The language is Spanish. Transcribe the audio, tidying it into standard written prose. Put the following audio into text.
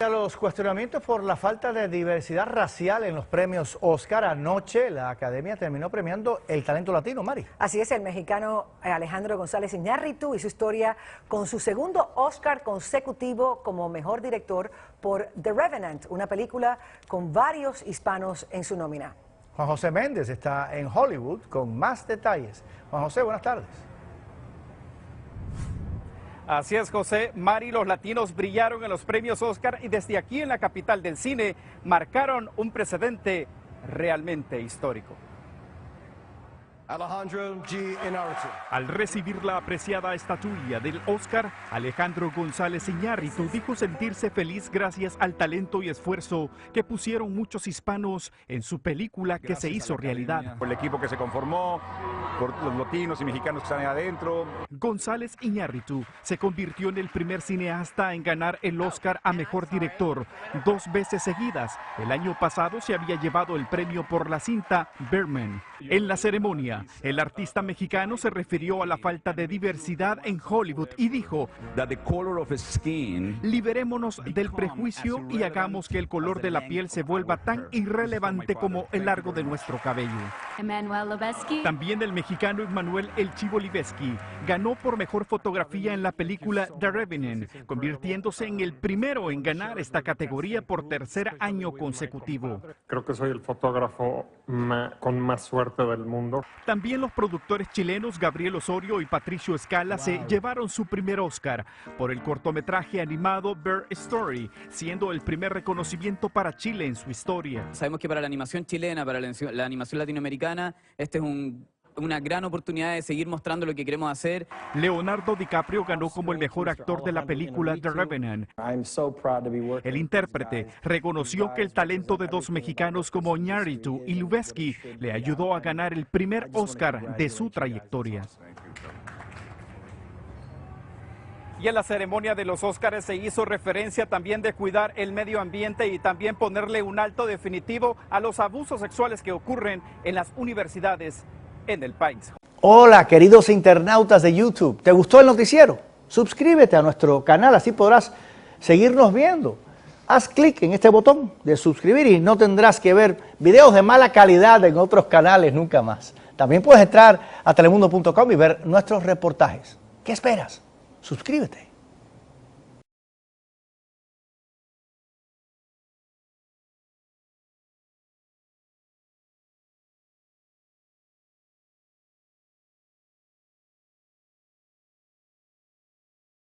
A los cuestionamientos por la falta de diversidad racial en los premios Oscar, anoche la Academia terminó premiando el talento latino, Mari. Así es, el mexicano Alejandro González Iñárritu y su historia con su segundo Oscar consecutivo como mejor director por The Revenant, una película con varios hispanos en su nómina. Juan José Méndez está en Hollywood con más detalles. Juan José, buenas tardes. Así es, José. Mari, los latinos brillaron en los premios Oscar y desde aquí en la capital del cine marcaron un precedente realmente histórico. Alejandro G. Iñárritu. Al recibir la apreciada estatuilla del Oscar, Alejandro González Iñárritu dijo sentirse feliz gracias al talento y esfuerzo que pusieron muchos hispanos en su película que se hizo realidad. Por el equipo que se conformó, por los latinos y mexicanos que están ahí adentro. González Iñárritu se convirtió en el primer cineasta en ganar el Oscar a Mejor Director 2 veces seguidas. El año pasado se había llevado el premio por la cinta Birdman. En la ceremonia, el artista mexicano se refirió a la falta de diversidad en Hollywood y dijo: liberémonos del prejuicio y hagamos que el color de la piel se vuelva tan irrelevante como el largo de nuestro cabello. También el mexicano Emmanuel El Chivo Lubezki ganó por mejor fotografía en la película The Revenant, convirtiéndose en el primero en ganar esta categoría por tercer año consecutivo. Creo que soy el fotógrafo con más suerte del mundo. También los productores chilenos Gabriel Osorio y Patricio Escala se llevaron su primer Oscar por el cortometraje animado Bird Story, siendo el primer reconocimiento para Chile en su historia. Sabemos que para la animación chilena, para la animación latinoamericana, este es una gran oportunidad de seguir mostrando lo que queremos hacer. Leonardo DiCaprio ganó como el mejor actor de la película The Revenant. El intérprete reconoció que el talento de dos mexicanos como Iñárritu y Lubezki le ayudó a ganar el primer Oscar de su trayectoria. Y en la ceremonia de los Óscares se hizo referencia también de cuidar el medio ambiente y también ponerle un alto definitivo a los abusos sexuales que ocurren en las universidades en el país. Hola, queridos internautas de YouTube. ¿Te gustó el noticiero? Suscríbete a nuestro canal, así podrás seguirnos viendo. Haz clic en este botón de suscribir y no tendrás que ver videos de mala calidad en otros canales nunca más. También puedes entrar a telemundo.com y ver nuestros reportajes. ¿Qué esperas? Suscríbete.